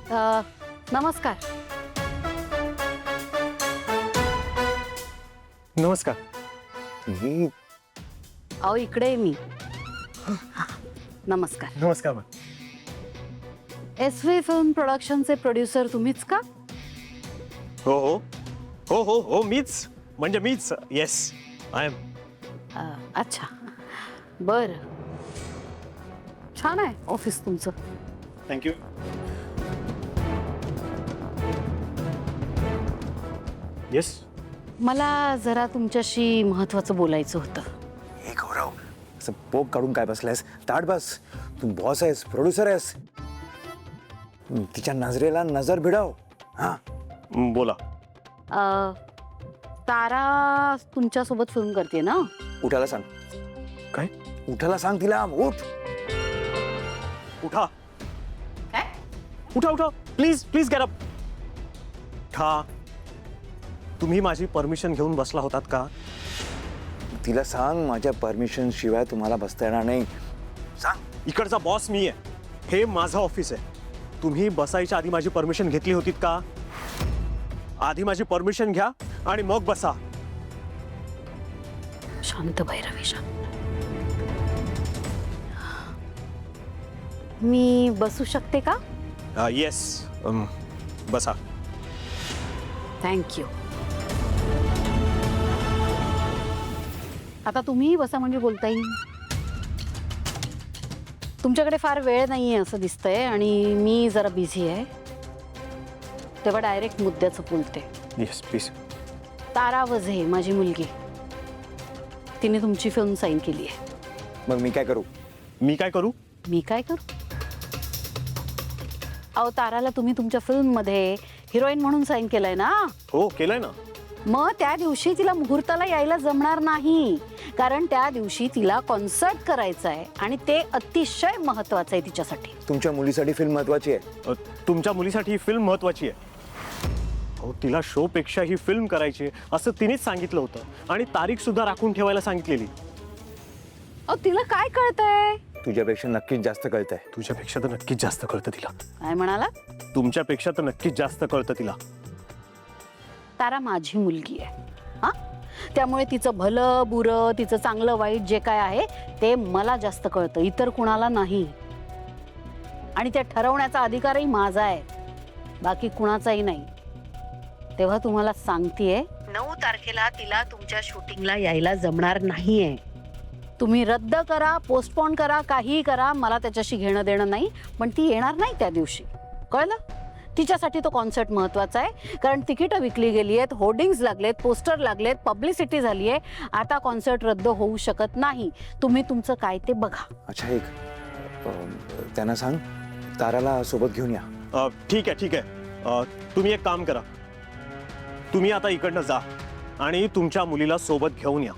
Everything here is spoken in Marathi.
नमस्कार. नमस्कार. ही अहो इकडे आहे मी. नमस्कार. नमस्कार. SV फिल्म प्रोडक्शनचे प्रोड्युसर तुम्हीच का? हो हो हो हो हो मीच, म्हणजे मीच. Yes I am. अच्छा, बरं. छान आहे ऑफिस तुमचं. थँक्यू. येस. मला जरा तुमच्याशी महत्वाचं बोलायचं होतं. हे गौरव, असं पोक काढून काय बसलायस? ताट बस. तू बॉस आहेस, प्रोड्युसर आहेस. तिच्या नजरेला नजर भिडाव. हा, बोला. तारा तुमच्यासोबत फिल्म करते ना? उठायला सांग. काय? उठायला सांग तिला. उठ. उठा. काय? उठा उठा प्लीज प्लीज गेट अप. उठा. तुम्ही माझी परमिशन घेऊन बसला होतात का? तिला सांग माझ्या परमिशन शिवाय तुम्हाला बसता येणार नाही. सांग. इकडचा बॉस मी आहे. हे माझं ऑफिस आहे. तुम्ही बसायच्या आधी माझी परमिशन घेतली होतीत का? आधी माझी परमिशन घ्या आणि मग बसा. शांत भैरवी, शांत. मी बसू शकते का? येस, बसा. थँक्यू. आता तुम्ही बसा म्हणजे बोलता येईल. तुमच्याकडे फार वेळ नाहीये असं दिसतंय आणि मी जरा बिझी आहे, तेव्हा डायरेक्ट मुद्द्याचं बोलते. Yes please. तारा वझे माझी मुलगी, तिने तुमची फिल्म साईन केली आहे. मग मी काय करू? मी काय करू? मी काय करू? अहो, ताराला तुम्ही तुमच्या फिल्ममध्ये हिरोईन म्हणून साईन केलंय ना? हो केलंय ना. मग त्या दिवशी तिला मुहूर्ताला यायला जमणार नाही, कारण त्या दिवशी तिला कॉन्सर्ट करायचा आहे आणि ते अतिशय महत्वाचं आहे तिच्यासाठी. तुमच्या मुलीसाठी फिल्म महत्वाची आहे. तुमच्या मुलीसाठी ही फिल्म महत्वाची आहे. हो, तिला शो पेक्षा ही फिल्म करायची असं तिनेच सांगितलं होतं आणि तारीख सुद्धा राखून ठेवायला सांगितलेली. अहो, तिला काय कळतंय? तुझ्यापेक्षा नक्कीच जास्त कळतंय. तुझ्यापेक्षा तर नक्कीच जास्त कळतं तिला. काय म्हणाला? तुमच्यापेक्षा तर नक्कीच जास्त कळतं तिला. तारा माझी मुलगी आहे, हा? त्यामुळे तिचं भलं बुरं, तिचं चांगलं वाईट जे काय आहे ते मला जास्त कळतं, इतर कुणाला नाही. आणि त्या ठरवण्याचा अधिकारही माझा आहे, बाकी कुणाचाही नाही. तेव्हा तुम्हाला सांगतेय, 9 तारखेला तिला तुमच्या शूटिंगला यायला जमणार नाहीये. तुम्ही रद्द करा, पोस्टपोन करा, काहीही करा, मला त्याच्याशी घेणं देणं नाही, पण ती येणार नाही त्या दिवशी. कळलं? तिच्यासाठी तो कॉन्सर्ट महत्वाचा आहे, कारण तिकीटं विकली गेली आहेत, होर्डिंग्स लागलेत, पोस्टर लागलेत, पब्लिसिटी झाली आहे. आता कॉन्सर्ट रद्द होऊ शकत नाही. तुम्ही तुमचं काय ते बघा. अच्छा, एक त्यांना सांग ताराला सोबत घेऊन या. ठीक आहे ठीक आहे. तुम्ही एक काम करा, तुम्ही आता इकडनं जा आणि तुमच्या मुलीला सोबत घेऊन या.